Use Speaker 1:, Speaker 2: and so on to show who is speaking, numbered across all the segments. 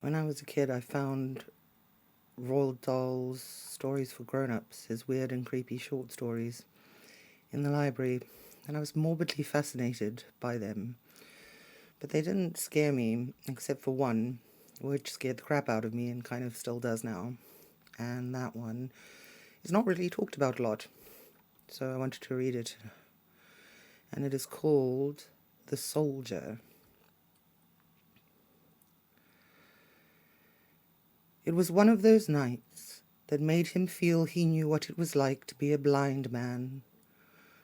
Speaker 1: When I was a kid, I found Roald Dahl's stories for grown-ups, his weird and creepy short stories, in the library, and I was morbidly fascinated by them. But they didn't scare me, except for one, which scared the crap out of me and kind of still does now. And that one is not really talked about a lot, so I wanted to read it. And it is called The Soldier. It was one of those nights that made him feel he knew what it was like to be a blind man.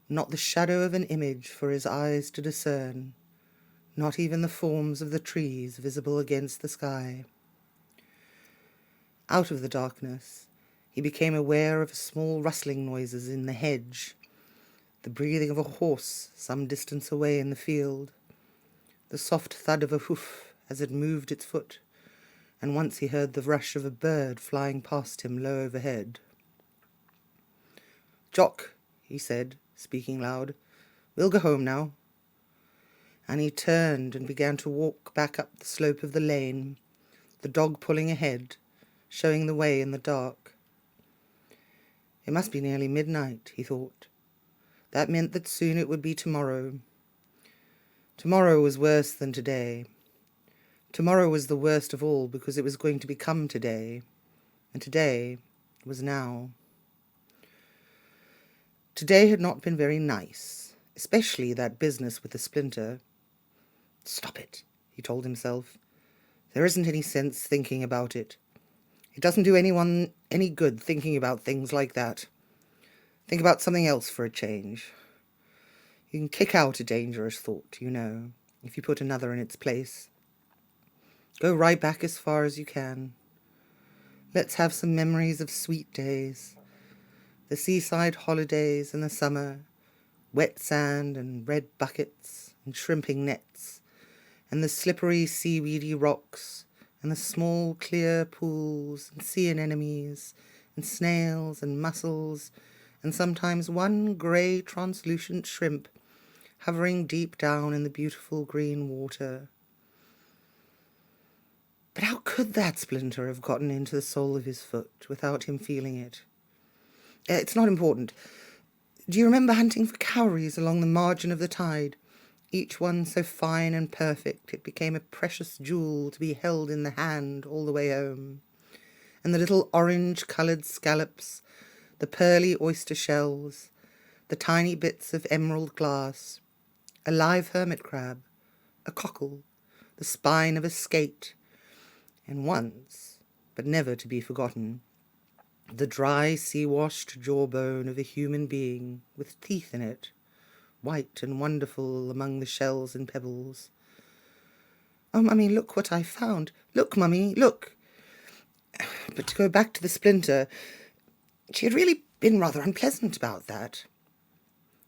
Speaker 1: Not the shadow of an image for his eyes to discern, not even the forms of the trees visible against the sky. Out of the darkness, he became aware of small rustling noises in the hedge, the breathing of a horse some distance away in the field, the soft thud of a hoof as it moved its foot, and once he heard the rush of a bird flying past him low overhead. "Jock," he said, speaking loud, "we'll go home now." And he turned and began to walk back up the slope of the lane, the dog pulling ahead, showing the way in the dark. It must be nearly midnight, he thought. That meant that soon it would be tomorrow. Tomorrow was worse than today. Tomorrow was the worst of all because it was going to become today, and today was now. Today had not been very nice, especially that business with the splinter. "Stop it," he told himself. "There isn't any sense thinking about it. It doesn't do anyone any good thinking about things like that. Think about something else for a change. You can kick out a dangerous thought, if you put another in its place. Go right back as far as you can. Let's have some memories of sweet days. The seaside holidays in the summer, wet sand and red buckets and shrimping nets, and the slippery seaweedy rocks, and the small clear pools, and sea anemones, and snails and mussels, and sometimes one grey translucent shrimp hovering deep down in the beautiful green water. But how could that splinter have gotten into the sole of his foot without him feeling it? It's not important. Do you remember hunting for cowries along the margin of the tide? Each one so fine and perfect it became a precious jewel to be held in the hand all the way home. And the little orange-coloured scallops, the pearly oyster shells, the tiny bits of emerald glass, a live hermit crab, a cockle, the spine of a skate, and once, but never to be forgotten, the dry sea-washed jawbone of a human being with teeth in it, white and wonderful among the shells and pebbles. "Oh, Mummy, look what I found. Look, Mummy, look." But to go back to the splinter, she had really been rather unpleasant about that.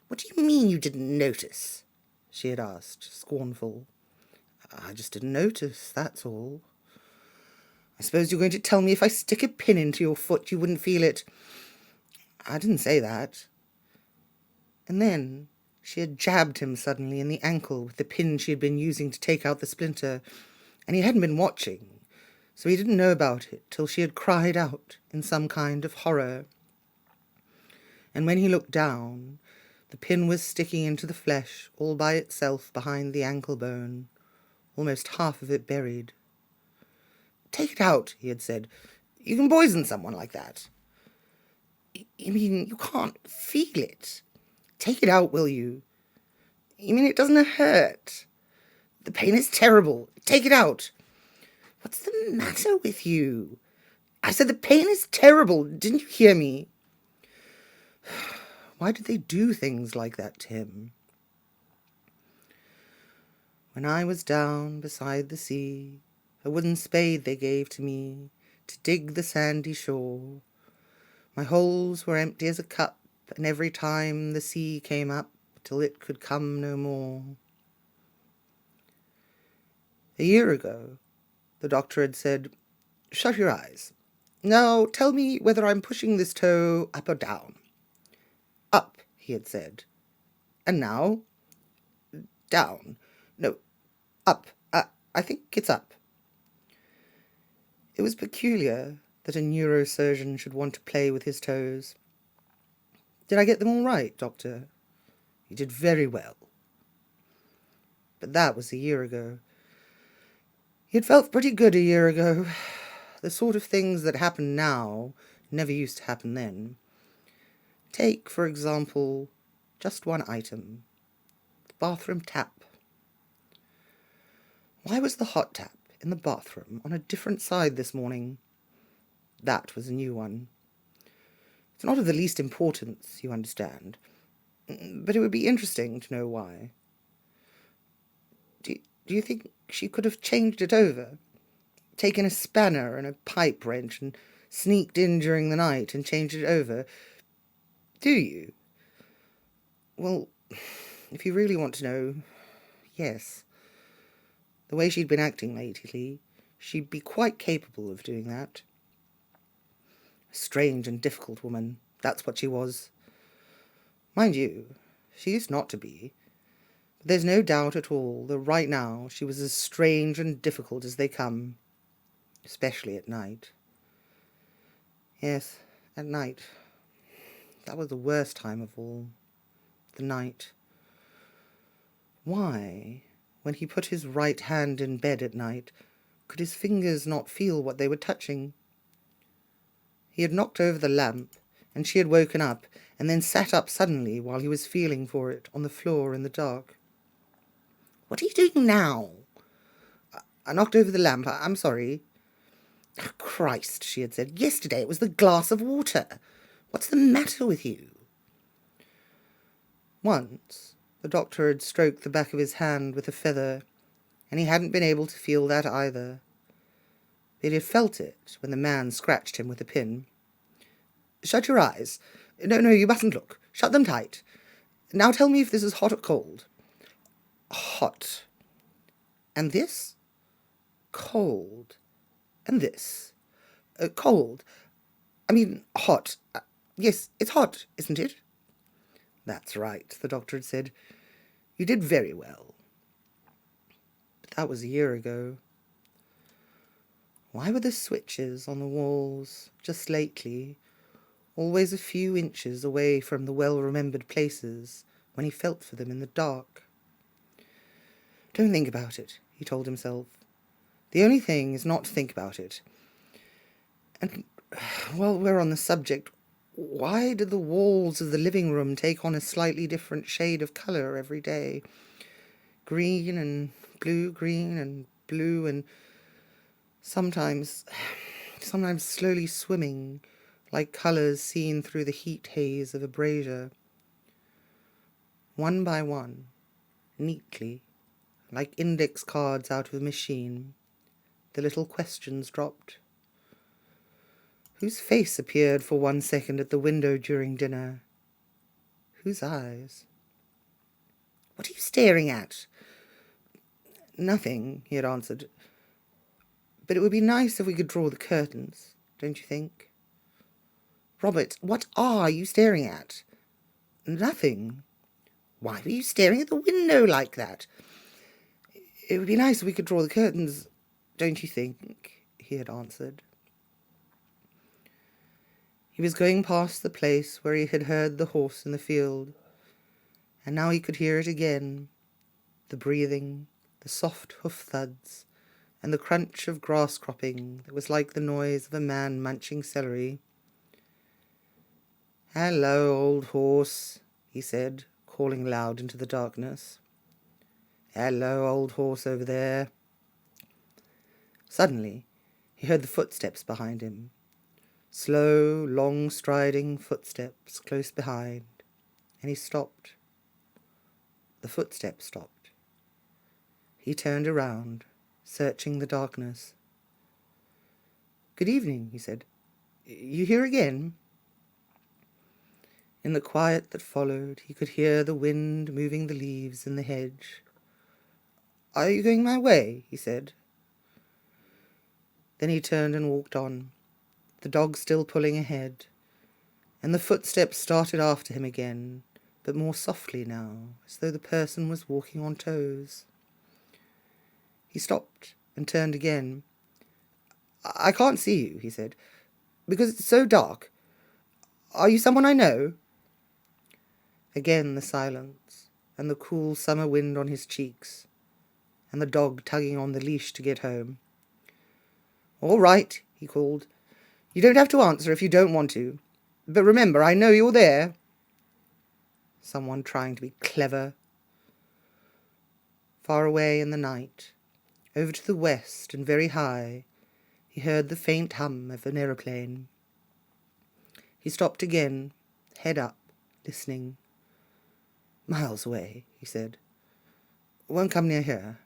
Speaker 1: "What do you mean you didn't notice?" she had asked, scornful. "I just didn't notice, that's all." "I suppose you're going to tell me if I stick a pin into your foot you wouldn't feel it." "I didn't say that." And then she had jabbed him suddenly in the ankle with the pin she had been using to take out the splinter, and he hadn't been watching, so he didn't know about it till she had cried out in some kind of horror. And when he looked down, the pin was sticking into the flesh all by itself behind the ankle bone, almost half of it buried. "Take it out," he had said. "You can poison someone like that." "You mean you can't feel it? Take it out, will you?" "You mean it doesn't hurt? The pain is terrible. Take it out." "What's the matter with you?" "I said the pain is terrible. Didn't you hear me?" Why did they do things like that to him? When I was down beside the sea, a wooden spade they gave to me to dig the sandy shore. My holes were empty as a cup, and every time the sea came up till it could come no more. A year ago, the doctor had said, "Shut your eyes. Now tell me whether I'm pushing this toe up or down." "Up," he had said. "And now?" "Down. No, up. I think it's up." It was peculiar that a neurosurgeon should want to play with his toes. "Did I get them all right, Doctor?" "You did very well." But that was a year ago. He had felt pretty good a year ago. The sort of things that happen now never used to happen then. Take, for example, just one item. The bathroom tap. Why was the hot tap in the bathroom on a different side this morning? That was a new one. It's not of the least importance, you understand, but it would be interesting to know why. Do you think she could have changed it over? Taken a spanner and a pipe wrench and sneaked in during the night and changed it over? Do you? Well, if you really want to know, yes. The way she'd been acting lately, she'd be quite capable of doing that. A strange and difficult woman, that's what she was. Mind you, she used not to be. But there's no doubt at all that right now she was as strange and difficult as they come, especially at night. Yes, at night. That was the worst time of all. The night. Why, when he put his right hand in bed at night, could his fingers not feel what they were touching? He had knocked over the lamp, and she had woken up, and then sat up suddenly while he was feeling for it on the floor in the dark. "What are you doing now?" "I knocked over the lamp. I'm sorry." "Oh, Christ," she had said. "Yesterday it was the glass of water. What's the matter with you?" Once, the doctor had stroked the back of his hand with a feather, and he hadn't been able to feel that either. But he had felt it when the man scratched him with a pin. "Shut your eyes. No, you mustn't look. Shut them tight. Now tell me if this is hot or cold." "Hot." "And this?" "Cold." "And this?" "Cold. I mean, hot. Yes, it's hot, isn't it?" "That's right," the doctor had said. "You did very well." But that was a year ago. Why were the switches on the walls, just lately, always a few inches away from the well-remembered places when he felt for them in the dark? "Don't think about it," he told himself. "The only thing is not to think about it. And while we're on the subject, why did the walls of the living room take on a slightly different shade of colour every day? Green and blue-green and blue and sometimes slowly swimming, like colours seen through the heat haze of a brazier. One by one, neatly, like index cards out of a machine, the little questions dropped. Whose face appeared for 1 second at the window during dinner? Whose eyes? "What are you staring at?" "Nothing," he had answered. "But it would be nice if we could draw the curtains, don't you think?" "Robert, what are you staring at?" "Nothing." "Why were you staring at the window like that?" "It would be nice if we could draw the curtains, don't you think?" he had answered. He was going past the place where he had heard the horse in the field, and now he could hear it again, the breathing, the soft hoof thuds, and the crunch of grass cropping that was like the noise of a man munching celery. "Hello, old horse," he said, calling loud into the darkness. "Hello, old horse over there." Suddenly, he heard the footsteps behind him. Slow, long-striding footsteps close behind, and he stopped. The footsteps stopped. He turned around, searching the darkness. "Good evening," he said. "You here again?" In the quiet that followed, he could hear the wind moving the leaves in the hedge. "Are you going my way?" he said. Then he turned and walked on, the dog still pulling ahead, and the footsteps started after him again, but more softly now, as though the person was walking on toes. He stopped and turned again. I can't see you, he said, because it's so dark. Are you someone I know? Again the silence, and the cool summer wind on his cheeks, and the dog tugging on the leash to get home. All right, he called. You don't have to answer if you don't want to. But remember, I know you're there. Someone trying to be clever. Far away in the night, over to the west and very high, he heard the faint hum of an aeroplane. He stopped again, head up, listening. Miles away, he said. Won't come near here.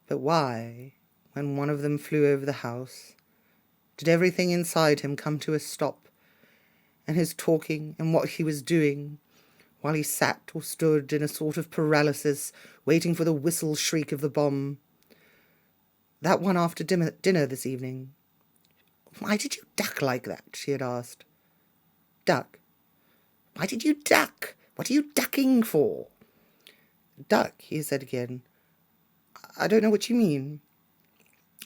Speaker 1: But why, when one of them flew over the house, did everything inside him come to a stop, and his talking and what he was doing, while he sat or stood in a sort of paralysis, waiting for the whistle shriek of the bomb? That one after dinner this evening. Why did you duck like that? She had asked. Duck? Why did you duck? What are you ducking for? Duck, he said again. I don't know what you mean.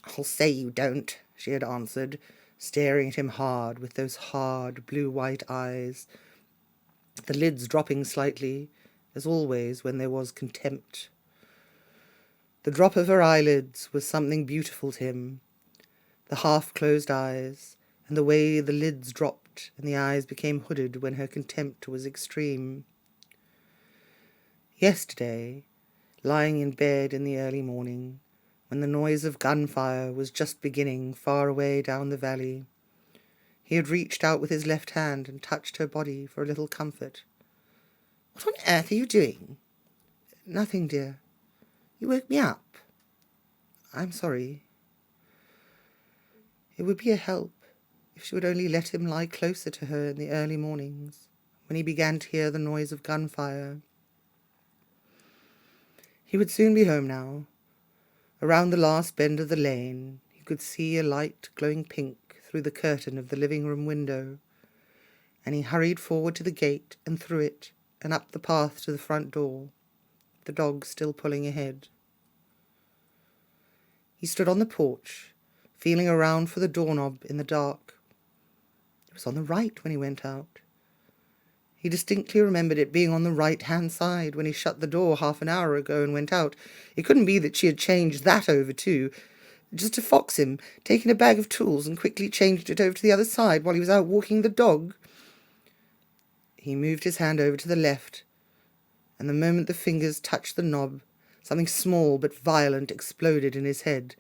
Speaker 1: I'll say you don't, she had answered, staring at him hard with those hard blue-white eyes, the lids dropping slightly, as always when there was contempt. The drop of her eyelids was something beautiful to him, the half-closed eyes, and the way the lids dropped and the eyes became hooded when her contempt was extreme. Yesterday, lying in bed in the early morning, when the noise of gunfire was just beginning far away down the valley, he had reached out with his left hand and touched her body for a little comfort. What on earth are you doing? Nothing, dear. You woke me up. I'm sorry. It would be a help if she would only let him lie closer to her in the early mornings, when he began to hear the noise of gunfire. He would soon be home now. Around the last bend of the lane, he could see a light glowing pink through the curtain of the living-room window, and he hurried forward to the gate and through it, and up the path to the front door, the dog still pulling ahead. He stood on the porch, feeling around for the doorknob in the dark. It was on the right when he went out. He distinctly remembered it being on the right-hand side when he shut the door half an hour ago and went out. It couldn't be that she had changed that over too, just to fox him, taken a bag of tools and quickly changed it over to the other side while he was out walking the dog. He moved his hand over to the left, and the moment the fingers touched the knob, something small but violent exploded in his head,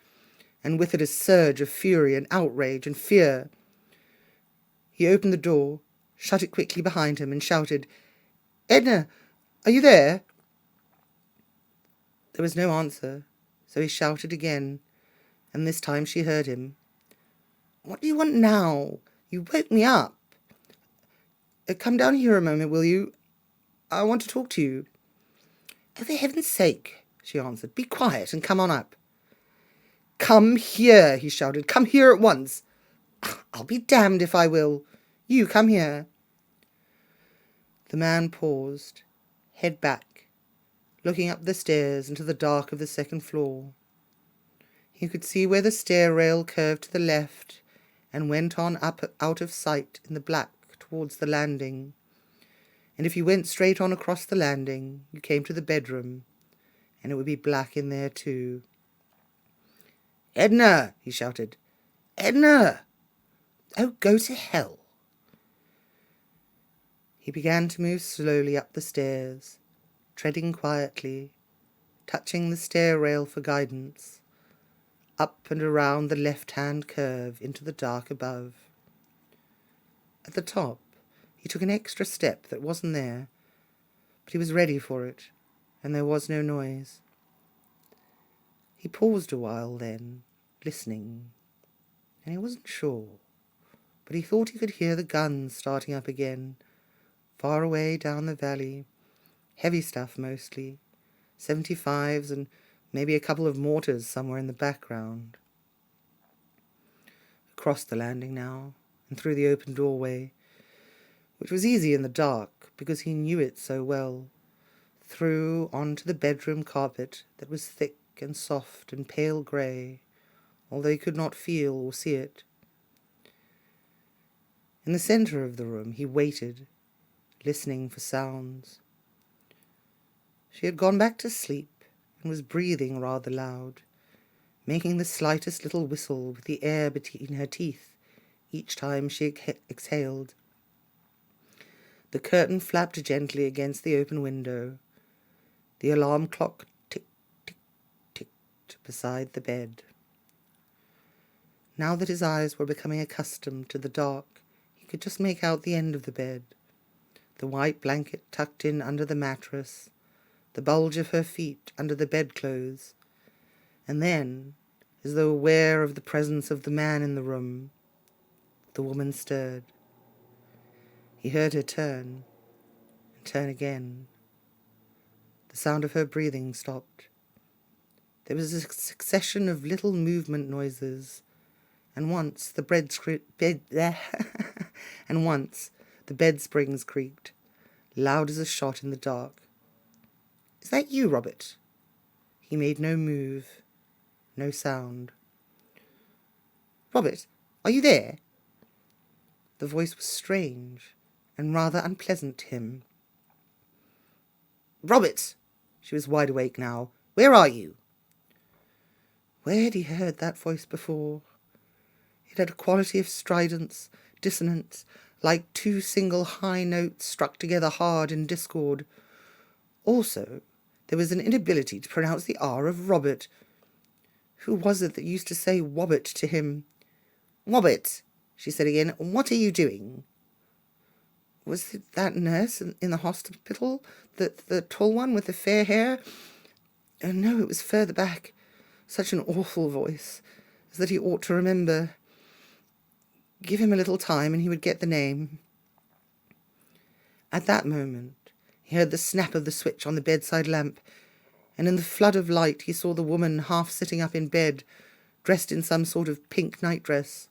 Speaker 1: and with it a surge of fury and outrage and fear. He opened the door, shut it quickly behind him, and shouted, Edna, are you there? There was no answer, so he shouted again, and this time she heard him. What do you want now? You woke me up. Come down here a moment, will you? I want to talk to you. Oh, for heaven's sake, she answered. Be quiet and come on up. Come here, he shouted. Come here at once. I'll be damned if I will. You come here. The man paused, head back, looking up the stairs into the dark of the second floor. He could see where the stair rail curved to the left and went on up out of sight in the black towards the landing. And if you went straight on across the landing, you came to the bedroom, and it would be black in there too. Edna, he shouted. Edna! Oh, go to hell. He began to move slowly up the stairs, treading quietly, touching the stair rail for guidance, up and around the left-hand curve into the dark above. At the top, he took an extra step that wasn't there, but he was ready for it, and there was no noise. He paused a while then, listening, and he wasn't sure, but he thought he could hear the guns starting up again, far away down the valley, heavy stuff mostly, 75s and maybe a couple of mortars somewhere in the background. Across the landing now, and through the open doorway, which was easy in the dark because he knew it so well, through onto the bedroom carpet that was thick and soft and pale grey, although he could not feel or see it. In the centre of the room he waited, listening for sounds. She had gone back to sleep and was breathing rather loud, making the slightest little whistle with the air between her teeth each time she exhaled. The curtain flapped gently against the open window. The alarm clock ticked, ticked, ticked beside the bed. Now that his eyes were becoming accustomed to the dark, he could just make out the end of the bed, the white blanket tucked in under the mattress, the bulge of her feet under the bedclothes, and then, as though aware of the presence of the man in the room, the woman stirred. He heard her turn, and turn again. The sound of her breathing stopped. There was a succession of little movement noises, and once the bed springs creaked, loud as a shot in the dark. "Is that you, Robert?" He made no move, no sound. "Robert, are you there?" The voice was strange and rather unpleasant to him. "Robert!" She was wide awake now. "Where are you?" Where had he heard that voice before? It had a quality of stridence, dissonance, like two single high notes struck together hard in discord. Also, there was an inability to pronounce the R of Robert. Who was it that used to say Wobbit to him? "Wobbit," she said again, "what are you doing?" Was it that nurse in the hospital? The tall one with the fair hair? Oh, no, it was further back. Such an awful voice, as that he ought to remember. Give him a little time and he would get the name. At that moment, he heard the snap of the switch on the bedside lamp, and in the flood of light he saw the woman half sitting up in bed, dressed in some sort of pink nightdress.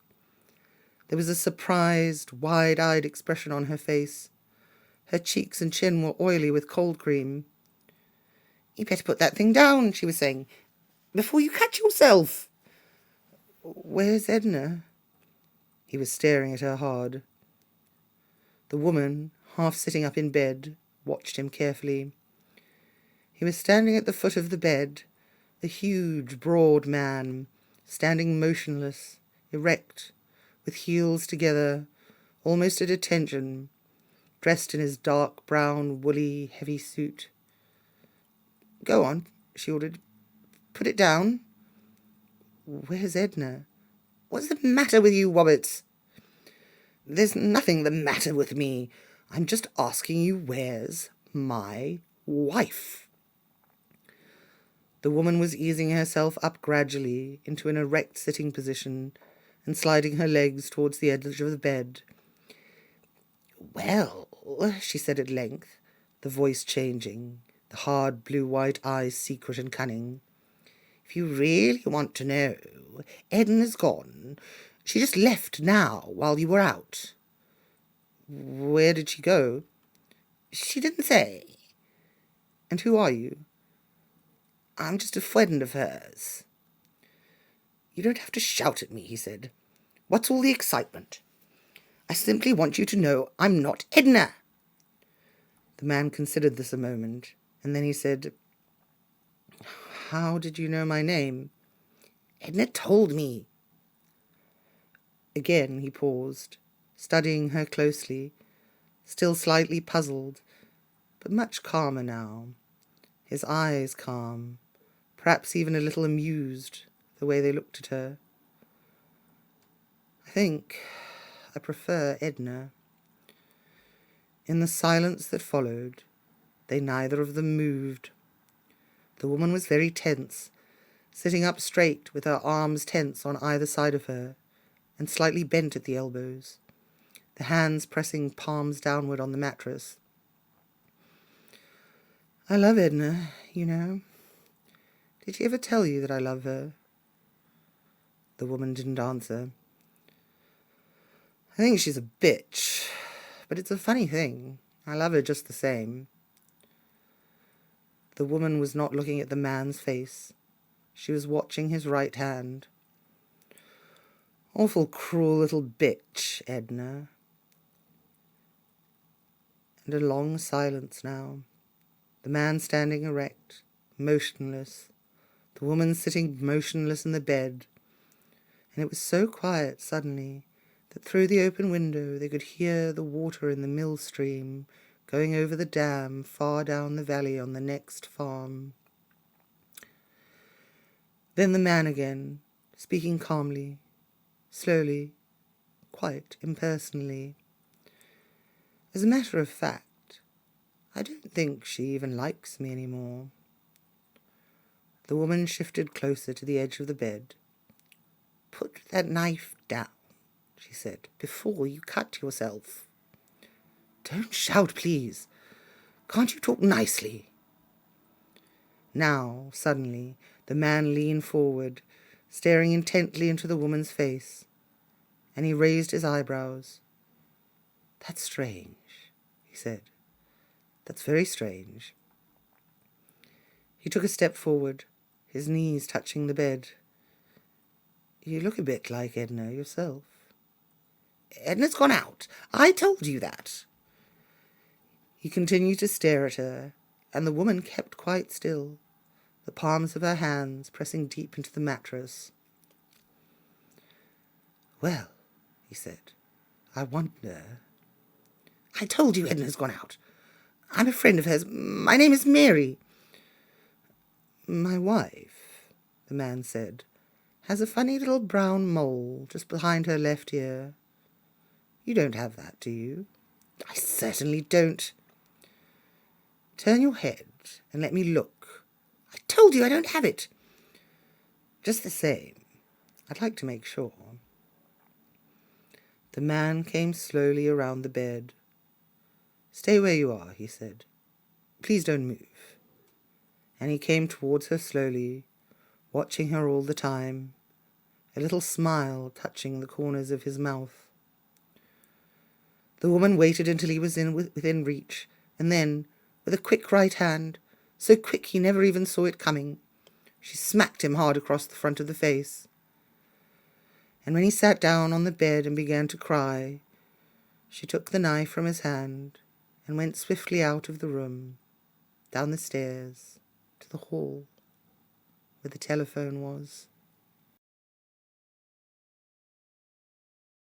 Speaker 1: There was a surprised, wide-eyed expression on her face. Her cheeks and chin were oily with cold cream. "You better put that thing down," she was saying, "before you cut yourself." "Where's Edna?" He was staring at her hard. The woman, half sitting up in bed, watched him carefully. He was standing at the foot of the bed, a huge, broad man, standing motionless, erect, with heels together, almost at attention, dressed in his dark brown, woolly, heavy suit. "Go on," she ordered. "Put it down." "Where's Edna?" "What's the matter with you, Wobbits?" "There's nothing the matter with me. I'm just asking you, where's my wife?" The woman was easing herself up gradually into an erect sitting position and sliding her legs towards the edge of the bed. "Well," she said at length, the voice changing, the hard blue-white eyes secret and cunning. "If you really want to know, Edna's gone. She just left now while you were out." "Where did she go?" "She didn't say." "And who are you?" "I'm just a friend of hers." "You don't have to shout at me," he said. "What's all the excitement? I simply want you to know I'm not Edna." The man considered this a moment, and then he said, "How did you know my name?" "Edna told me." Again he paused, studying her closely, still slightly puzzled, but much calmer now, his eyes calm, perhaps even a little amused, the way they looked at her. "I think I prefer Edna." In the silence that followed, they neither of them moved. The woman was very tense, sitting up straight with her arms tense on either side of her, and slightly bent at the elbows, the hands pressing palms downward on the mattress. "I love Edna, you know. Did she ever tell you that I love her?" The woman didn't answer. "I think she's a bitch, but it's a funny thing. I love her just the same." The woman was not looking at the man's face. She was watching his right hand. Awful cruel little bitch, Edna. And a long silence now. The man standing erect, motionless. The woman sitting motionless in the bed. And it was so quiet suddenly that through the open window they could hear the water in the mill stream going over the dam far down the valley on the next farm. Then the man again, speaking calmly, slowly, quite impersonally. As a matter of fact, I don't think she even likes me anymore. The woman shifted closer to the edge of the bed. Put that knife down, she said, before you cut yourself. Don't shout, please. Can't you talk nicely? Now, suddenly, the man leaned forward, staring intently into the woman's face, and he raised his eyebrows. That's strange, he said. That's very strange. He took a step forward, his knees touching the bed. You look a bit like Edna yourself. Edna's gone out. I told you that. He continued to stare at her, and the woman kept quite still, the palms of her hands pressing deep into the mattress. Well, he said, I wonder. I told you Edna's gone out. I'm a friend of hers. My name is Mary. My wife, the man said, has a funny little brown mole just behind her left ear. You don't have that, do you? I certainly don't. Turn your head and let me look. I told you I don't have it. Just the same, I'd like to make sure. The man came slowly around the bed. Stay where you are, he said. Please don't move. And he came towards her slowly, watching her all the time, a little smile touching the corners of his mouth. The woman waited until he was within reach, and then, with a quick right hand, so quick he never even saw it coming, she smacked him hard across the front of the face. And when he sat down on the bed and began to cry, she took the knife from his hand and went swiftly out of the room, down the stairs, to the hall where the telephone was.